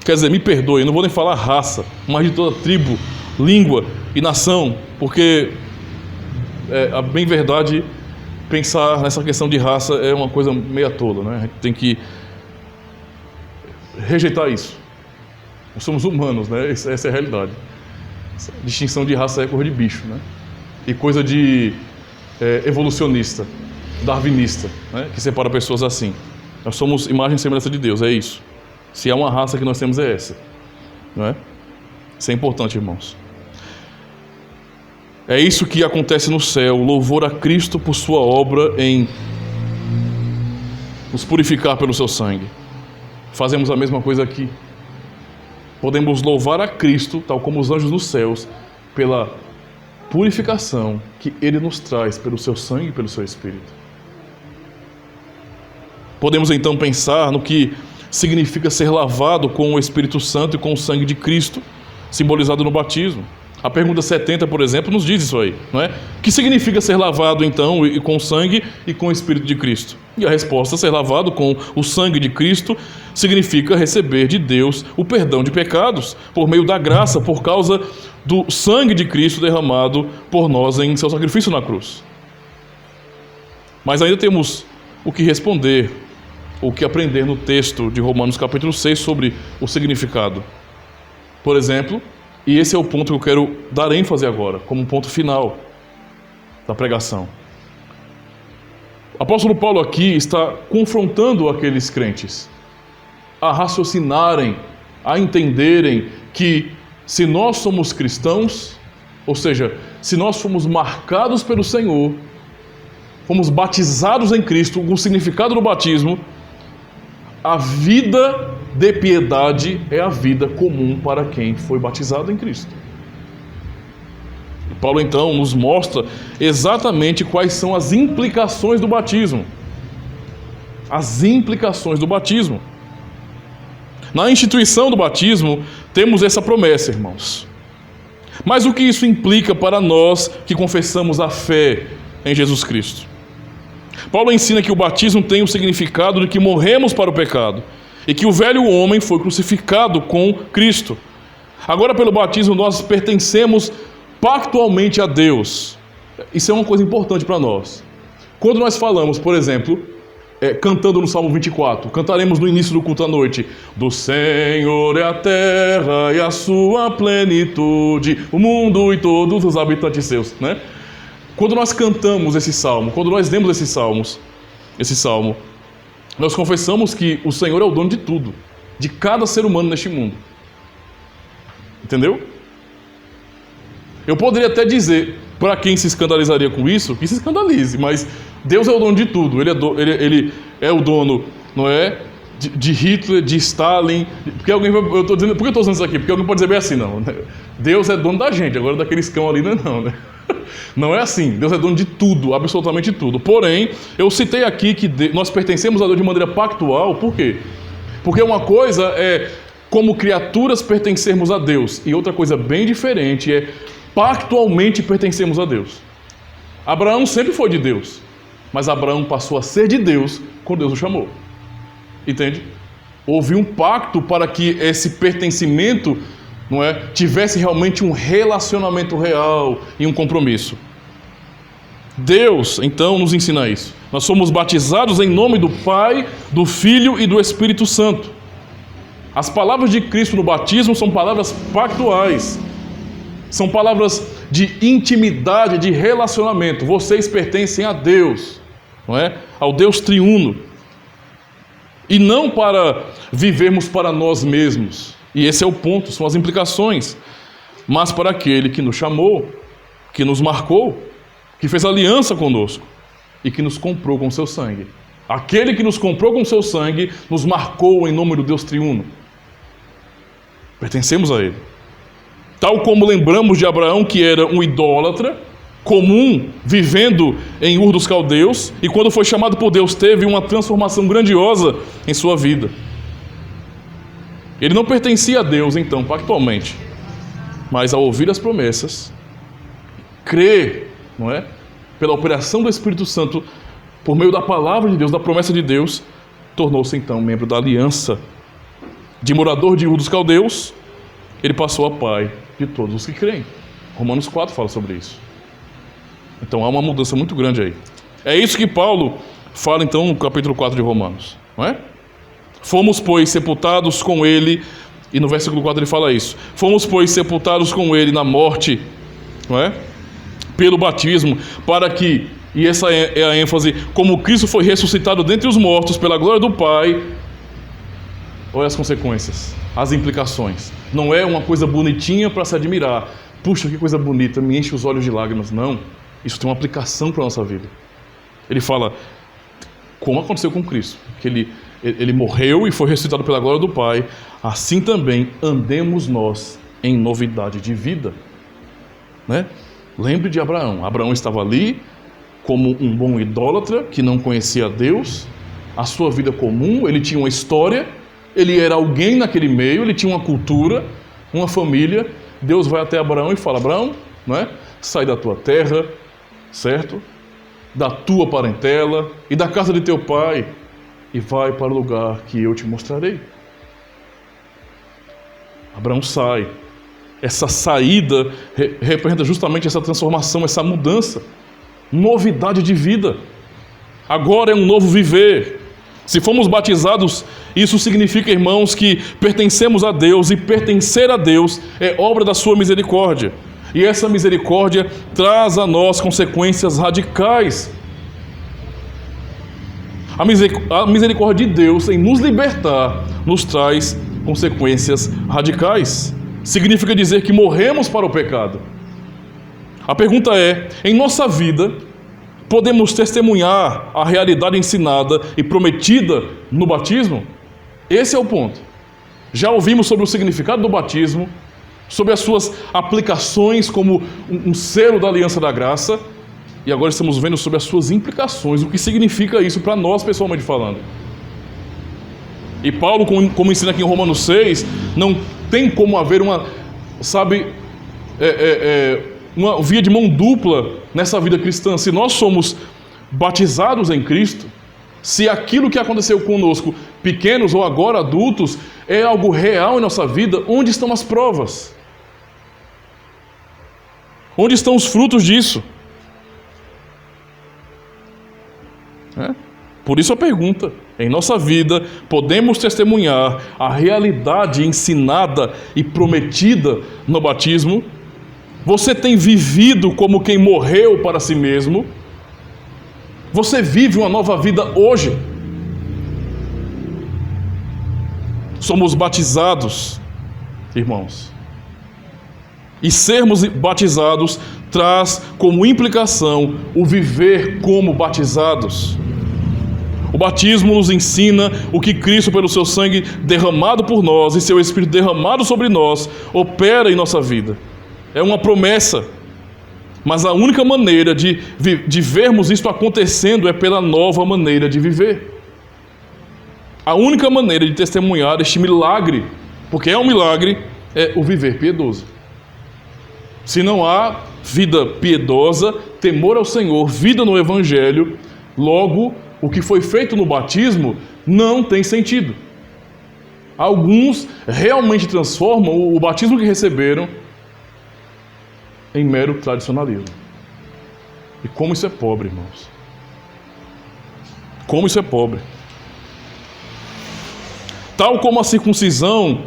Quer dizer, me perdoe, não vou nem falar raça, mas de toda tribo, língua e nação, porque a bem verdade, pensar nessa questão de raça é uma coisa meia tola, né? A gente tem que rejeitar isso. Nós somos humanos, né? Essa é a realidade. Essa distinção de raça é coisa de bicho, né? E coisa de evolucionista, darwinista, né? Que separa pessoas assim. Nós somos imagem e semelhança de Deus, é isso. Se há uma raça que nós temos, é essa, não é? Isso é importante, irmãos. É isso que acontece no céu, o louvor a Cristo por sua obra em nos purificar pelo seu sangue. Fazemos a mesma coisa aqui. Podemos louvar a Cristo, tal como os anjos nos céus, pela purificação que Ele nos traz pelo seu sangue e pelo seu Espírito. Podemos então pensar no que significa ser lavado com o Espírito Santo e com o sangue de Cristo, simbolizado no batismo. A pergunta 70, por exemplo, nos diz isso aí, não é? O que significa ser lavado, então, e com o sangue e com o Espírito de Cristo? E a resposta, ser lavado com o sangue de Cristo, significa receber de Deus o perdão de pecados, por meio da graça, por causa do sangue de Cristo derramado por nós em seu sacrifício na cruz. Mas ainda temos o que responder, o que aprender no texto de Romanos capítulo 6 sobre o significado. Por exemplo, e esse é o ponto que eu quero dar ênfase agora, como ponto final da pregação. O apóstolo Paulo aqui está confrontando aqueles crentes a raciocinarem, a entenderem que se nós somos cristãos, ou seja, se nós fomos marcados pelo Senhor, fomos batizados em Cristo, o significado do batismo, a vida de piedade é a vida comum para quem foi batizado em Cristo. E Paulo então nos mostra exatamente quais são as implicações do batismo. As implicações do batismo. Na instituição do batismo, temos essa promessa, irmãos. Mas o que isso implica para nós que confessamos a fé em Jesus Cristo? Paulo ensina que o batismo tem o significado de que morremos para o pecado e que o velho homem foi crucificado com Cristo. Agora, pelo batismo, nós pertencemos pactualmente a Deus. Isso é uma coisa importante para nós. Quando nós falamos, por exemplo, cantando no Salmo 24, cantaremos no início do culto à noite: do Senhor é a terra e a sua plenitude, o mundo e todos os habitantes seus, né? Quando nós cantamos esse salmo, quando nós lemos esse salmo, nós confessamos que o Senhor é o dono de tudo, de cada ser humano neste mundo. Entendeu? Eu poderia até dizer, para quem se escandalizaria com isso, que se escandalize, mas Deus é o dono de tudo. Ele é o dono, não é? De Hitler, de Stalin. Porque alguém vai, por que eu estou dizendo isso aqui? Porque alguém pode dizer bem assim, não. Deus é dono da gente, agora daqueles cão ali não é não, né? Não é assim. Deus é dono de tudo, absolutamente tudo. Porém, eu citei aqui que nós pertencemos a Deus de maneira pactual. Por quê? Porque uma coisa é, como criaturas, pertencermos a Deus. E outra coisa bem diferente é, pactualmente pertencemos a Deus. Abraão sempre foi de Deus. Mas Abraão passou a ser de Deus quando Deus o chamou. Entende? Houve um pacto para que esse pertencimento, não é, tivesse realmente um relacionamento real e um compromisso. Deus, então, nos ensina isso. Nós somos batizados em nome do Pai, do Filho e do Espírito Santo. As palavras de Cristo no batismo são palavras pactuais. São palavras de intimidade, de relacionamento. Vocês pertencem a Deus, não é? Ao Deus triuno. E não para vivermos para nós mesmos. E esse é o ponto, são as implicações. Mas para aquele que nos chamou, que nos marcou, que fez aliança conosco e que nos comprou com seu sangue. Aquele que nos comprou com seu sangue nos marcou em nome do Deus triuno. Pertencemos a ele. Tal como lembramos de Abraão, que era um idólatra comum, vivendo em Ur dos Caldeus, e quando foi chamado por Deus, teve uma transformação grandiosa em sua vida. Ele não pertencia a Deus, então, pactualmente, mas ao ouvir as promessas, crer, não é? Pela operação do Espírito Santo, por meio da palavra de Deus, da promessa de Deus, tornou-se então membro da aliança. De morador de Ur dos Caldeus, ele passou a pai de todos os que creem. Romanos 4 fala sobre isso. Então há uma mudança muito grande aí. É isso que Paulo fala então no capítulo 4 de Romanos, não é? Fomos, pois, sepultados com ele, e no versículo 4 ele fala isso. Fomos, pois, sepultados com ele na morte, não é? Pelo batismo, para que, e essa é a ênfase, como Cristo foi ressuscitado dentre os mortos pela glória do Pai. Olha as consequências, as implicações. Não é uma coisa bonitinha para se admirar. Puxa, que coisa bonita, me enche os olhos de lágrimas. Não, isso tem uma aplicação para a nossa vida. Ele fala, como aconteceu com Cristo, que ele morreu e foi ressuscitado pela glória do Pai, assim também andemos nós em novidade de vida. Né? Lembre de Abraão. Abraão estava ali como um bom idólatra que não conhecia Deus, a sua vida comum, ele tinha uma história, ele era alguém naquele meio, ele tinha uma cultura, uma família. Deus vai até Abraão e fala, Abraão, não é? Sai da tua terra, certo? Da tua parentela e da casa de teu pai e vai para o lugar que eu te mostrarei. Abraão sai. Essa saída representa justamente essa transformação, essa mudança, novidade de vida. Agora é um novo viver. Se fomos batizados, isso significa, irmãos, que pertencemos a Deus, e pertencer a Deus é obra da sua misericórdia. E essa misericórdia traz a nós consequências radicais. A misericórdia de Deus em nos libertar nos traz consequências radicais. Significa dizer que morremos para o pecado. A pergunta é, em nossa vida, podemos testemunhar a realidade ensinada e prometida no batismo? Esse é o ponto. Já ouvimos sobre o significado do batismo, sobre as suas aplicações como um selo da aliança da graça, e agora estamos vendo sobre as suas implicações, o que significa isso para nós pessoalmente falando. E Paulo, como ensina aqui em Romanos 6, não tem como haver uma via de mão dupla nessa vida cristã. Se nós somos batizados em Cristo, se aquilo que aconteceu conosco, pequenos ou agora adultos, é algo real em nossa vida, onde estão as provas? Onde estão os frutos disso? Por isso a pergunta, em nossa vida, podemos testemunhar a realidade ensinada e prometida no batismo? Você tem vivido como quem morreu para si mesmo? Você vive uma nova vida hoje? Somos batizados, irmãos. E sermos batizados traz como implicação o viver como batizados. O batismo nos ensina o que Cristo, pelo seu sangue derramado por nós e seu Espírito derramado sobre nós, opera em nossa vida. É uma promessa. Mas a única maneira de vermos isso acontecendo é pela nova maneira de viver. A única maneira de testemunhar este milagre, porque é um milagre, é o viver piedoso. Se não há vida piedosa, temor ao Senhor, vida no Evangelho, logo o que foi feito no batismo não tem sentido. Alguns realmente transformam o batismo que receberam em mero tradicionalismo. E como isso é pobre, irmãos. Como isso é pobre. Tal como a circuncisão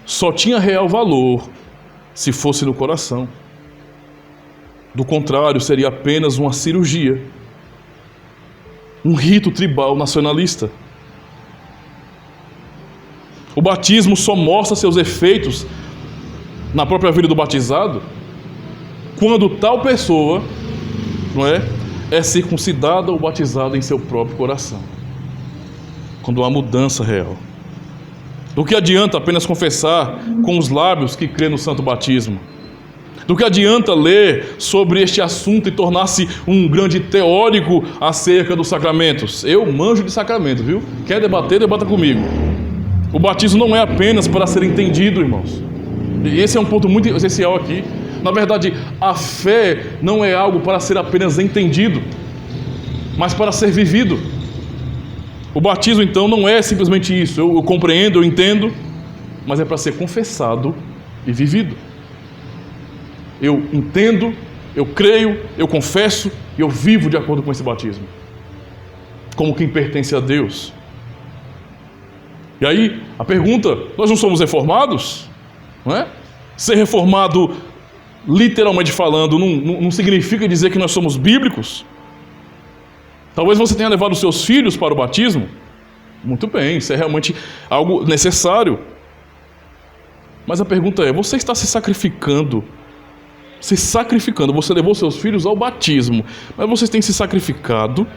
só tinha real valor se fosse no coração. Do contrário, seria apenas uma cirurgia. Um rito tribal nacionalista. O batismo só mostra seus efeitos na própria vida do batizado quando tal pessoa, não é circuncidada ou batizada em seu próprio coração. Quando há mudança real. Do que adianta apenas confessar com os lábios que crê no santo batismo? Do que adianta ler sobre este assunto e tornar-se um grande teórico acerca dos sacramentos? Eu manjo de sacramento, viu? Quer debater, debata comigo. O batismo não é apenas para ser entendido, irmãos. E esse é um ponto muito essencial aqui. Na verdade, a fé não é algo para ser apenas entendido, mas para ser vivido. O batismo, então, não é simplesmente isso. Eu compreendo, eu entendo, mas é para ser confessado e vivido. Eu entendo, eu creio, eu confesso e eu vivo de acordo com esse batismo, como quem pertence a Deus. E aí, a pergunta, nós não somos reformados? Não é? Ser reformado, literalmente falando, não significa dizer que nós somos bíblicos. Talvez você tenha levado os seus filhos para o batismo. Muito bem, isso é realmente algo necessário. Mas a pergunta é, você está se sacrificando? Você levou seus filhos ao batismo, mas vocês têm se sacrificado,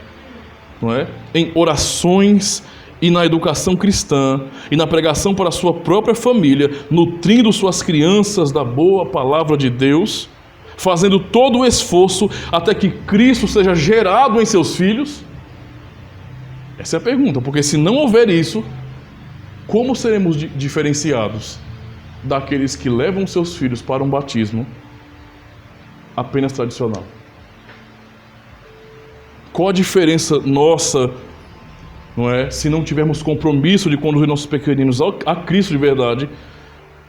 não é? Em orações e na educação cristã, e na pregação para a sua própria família, nutrindo suas crianças da boa palavra de Deus, fazendo todo o esforço até que Cristo seja gerado em seus filhos? Essa é a pergunta, porque se não houver isso, como seremos diferenciados daqueles que levam seus filhos para um batismo apenas tradicional? Qual a diferença nossa, não é, se não tivermos compromisso de conduzir nossos pequeninos a Cristo de verdade,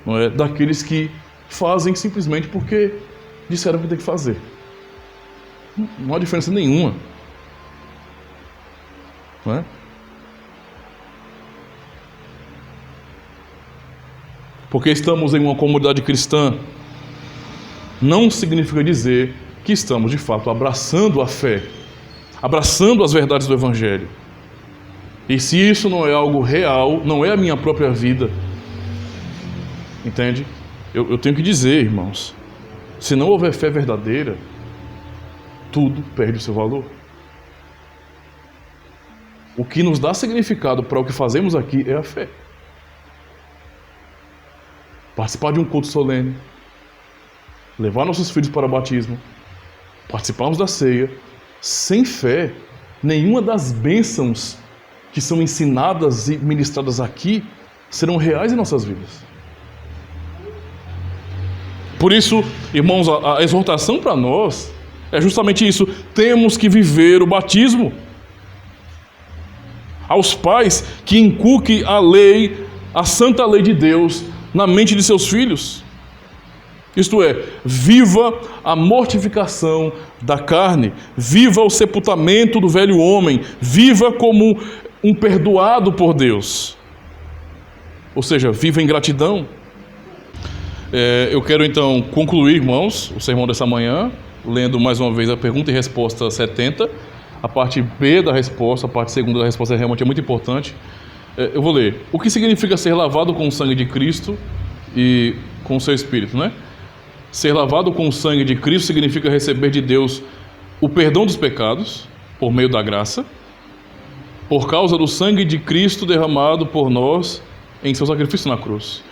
não é, daqueles que fazem simplesmente porque disseram que tem que fazer? Não há diferença nenhuma, não é? Porque estamos em uma comunidade cristã, não significa dizer que estamos de fato abraçando a fé, abraçando as verdades do Evangelho. E se isso não é algo real, não é a minha própria vida, entende? Eu tenho que dizer, irmãos, se não houver fé verdadeira, tudo perde o seu valor. O que nos dá significado para o que fazemos aqui é a fé. Participar de um culto solene, levar nossos filhos para o batismo, participarmos da ceia, sem fé, nenhuma das bênçãos que são ensinadas e ministradas aqui serão reais em nossas vidas. Por isso, irmãos, a exortação para nós é justamente isso: temos que viver o batismo. Aos pais, que inculque a lei, a santa lei de Deus na mente de seus filhos. Isto é, viva a mortificação da carne, viva o sepultamento do velho homem, viva como um perdoado por Deus. Ou seja, viva em gratidão. Eu quero então concluir, irmãos, o sermão dessa manhã, lendo mais uma vez a pergunta e resposta 70, a parte B da resposta, a parte segunda da resposta realmente é muito importante. Eu vou ler. O que significa ser lavado com o sangue de Cristo e com o seu Espírito, né? Ser lavado com o sangue de Cristo significa receber de Deus o perdão dos pecados por meio da graça, por causa do sangue de Cristo derramado por nós em seu sacrifício na cruz.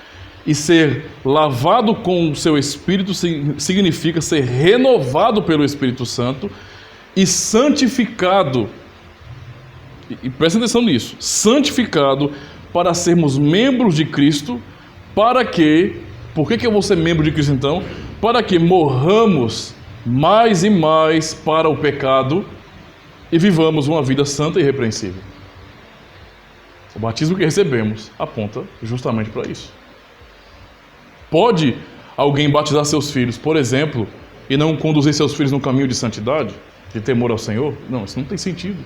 E ser lavado com o seu Espírito significa ser renovado pelo Espírito Santo e santificado. E presta atenção nisso. Santificado para sermos membros de Cristo, para que... Por que eu vou ser membro de Cristo então? Para que morramos mais e mais para o pecado e vivamos uma vida santa e irrepreensível. O batismo que recebemos aponta justamente para isso. Pode alguém batizar seus filhos, por exemplo, e não conduzir seus filhos no caminho de santidade, de temor ao Senhor? Não, isso não tem sentido.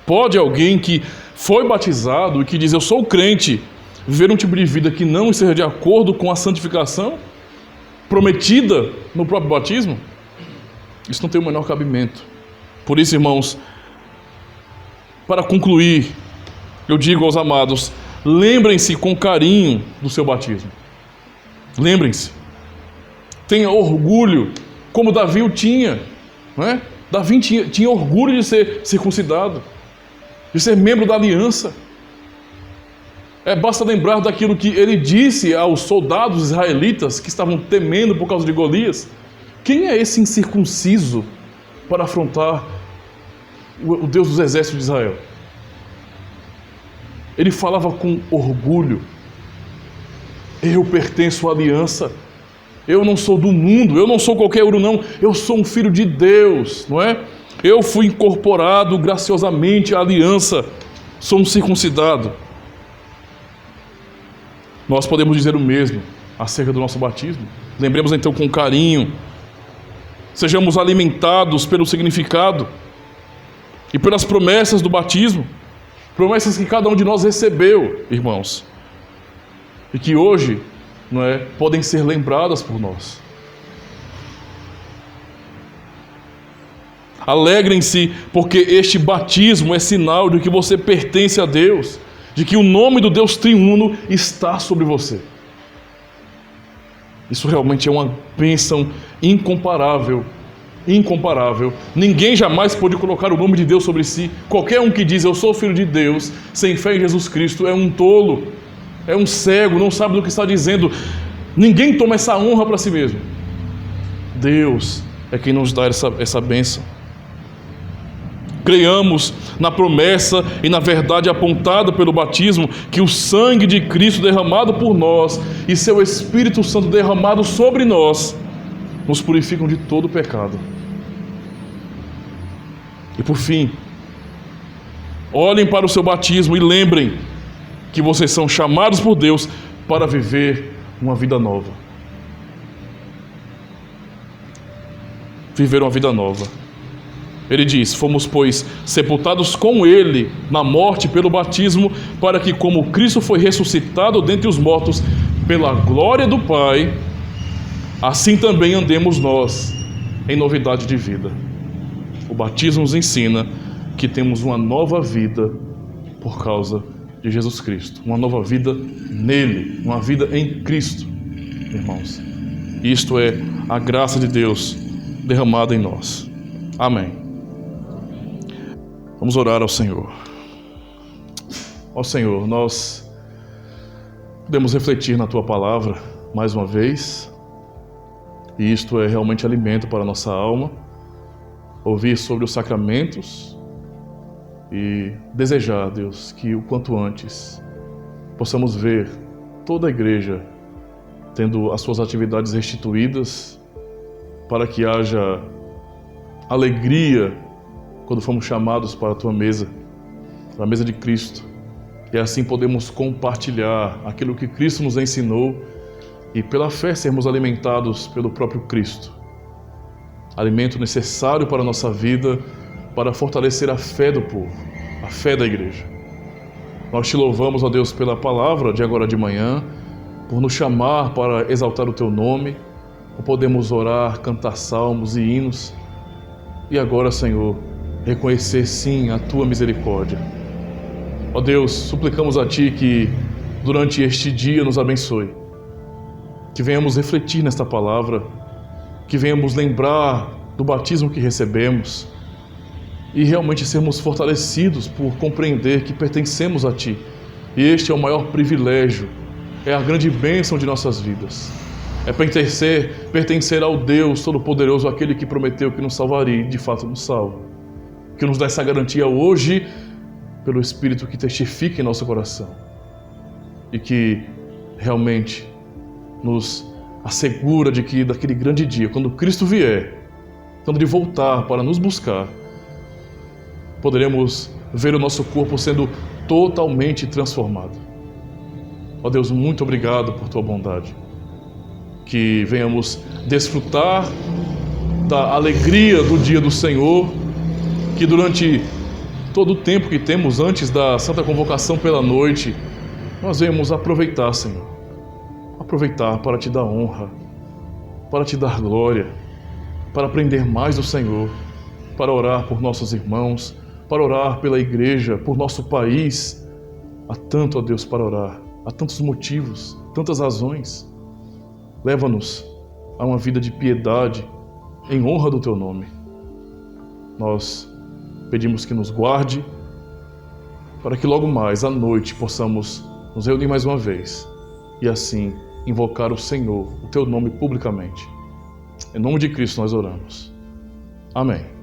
Pode alguém que foi batizado e que diz, eu sou crente, viver um tipo de vida que não esteja de acordo com a santificação prometida no próprio batismo? Isso não tem o menor cabimento. Por isso, irmãos, para concluir, eu digo aos amados, lembrem-se com carinho do seu batismo. Lembrem-se. Tenha orgulho, como Davi o tinha. Não é? Davi tinha orgulho de ser circuncidado, de ser membro da aliança. Basta lembrar daquilo que ele disse aos soldados israelitas que estavam temendo por causa de Golias. Quem é esse incircunciso para afrontar o Deus dos exércitos de Israel? Ele falava com orgulho. Eu pertenço à aliança. Eu não sou do mundo, eu não sou qualquer um, não. Eu sou um filho de Deus, não é? Eu fui incorporado graciosamente à aliança. Sou um circuncidado. Nós podemos dizer o mesmo acerca do nosso batismo. Lembremos então com carinho. Sejamos alimentados pelo significado e pelas promessas do batismo. Promessas que cada um de nós recebeu, irmãos. E que hoje, não é, podem ser lembradas por nós. Alegrem-se, porque este batismo é sinal de que você pertence a Deus, de que o nome do Deus triuno está sobre você. Isso realmente é uma bênção incomparável. Incomparável. Ninguém jamais pôde colocar o nome de Deus sobre si. Qualquer um que diz eu sou filho de Deus, sem fé em Jesus Cristo, é um tolo, é um cego, não sabe do que está dizendo. Ninguém toma essa honra para si mesmo. Deus é quem nos dá essa bênção. Creiamos na promessa e na verdade apontada pelo batismo, que o sangue de Cristo derramado por nós e seu Espírito Santo derramado sobre nós nos purificam de todo pecado. E por fim, olhem para o seu batismo e lembrem que vocês são chamados por Deus para viver uma vida nova. Viver uma vida nova. Ele diz, fomos, pois, sepultados com Ele na morte pelo batismo, para que, como Cristo foi ressuscitado dentre os mortos pela glória do Pai, assim também andemos nós em novidade de vida. O batismo nos ensina que temos uma nova vida por causa de Jesus Cristo. Uma nova vida nele, uma vida em Cristo, irmãos. Isto é a graça de Deus derramada em nós. Amém. Vamos orar ao Senhor. Ó Senhor, nós podemos refletir na Tua palavra mais uma vez, e isto é realmente alimento para a nossa alma, ouvir sobre os sacramentos e desejar, Deus, que o quanto antes possamos ver toda a igreja tendo as suas atividades restituídas, para que haja alegria quando fomos chamados para a Tua mesa, para a mesa de Cristo, e assim podemos compartilhar aquilo que Cristo nos ensinou e pela fé sermos alimentados pelo próprio Cristo. Alimento necessário para a nossa vida, para fortalecer a fé do povo, a fé da igreja. Nós Te louvamos, ó Deus, pela palavra de agora de manhã, por nos chamar para exaltar o Teu nome, por podermos orar, cantar salmos e hinos, e agora, Senhor, reconhecer sim a Tua misericórdia. Ó Deus, suplicamos a Ti que durante este dia nos abençoe, que venhamos refletir nesta palavra, que venhamos lembrar do batismo que recebemos e realmente sermos fortalecidos por compreender que pertencemos a Ti. E este é o maior privilégio é a grande bênção de nossas vidas. É pertencer ao Deus Todo-Poderoso, aquele que prometeu que nos salvaria e de fato nos salva. Que nos dá essa garantia hoje pelo Espírito que testifica em nosso coração. E que realmente nos assegura de que daquele grande dia, quando Cristo vier, quando Ele voltar para nos buscar, poderemos ver o nosso corpo sendo totalmente transformado. Ó Deus, muito obrigado por Tua bondade. Que venhamos desfrutar da alegria do dia do Senhor, que durante todo o tempo que temos antes da Santa Convocação pela noite, nós venhamos aproveitar, Senhor. Aproveitar para Te dar honra, para Te dar glória, para aprender mais do Senhor, para orar por nossos irmãos, para orar pela igreja, por nosso país. Há tanto, ó Deus, para orar, há tantos motivos, tantas razões. Leva-nos a uma vida de piedade, em honra do Teu nome. Nós pedimos que nos guarde, para que logo mais à noite possamos nos reunir mais uma vez e assim invocar o Senhor, o Teu nome publicamente. Em nome de Cristo nós oramos. Amém.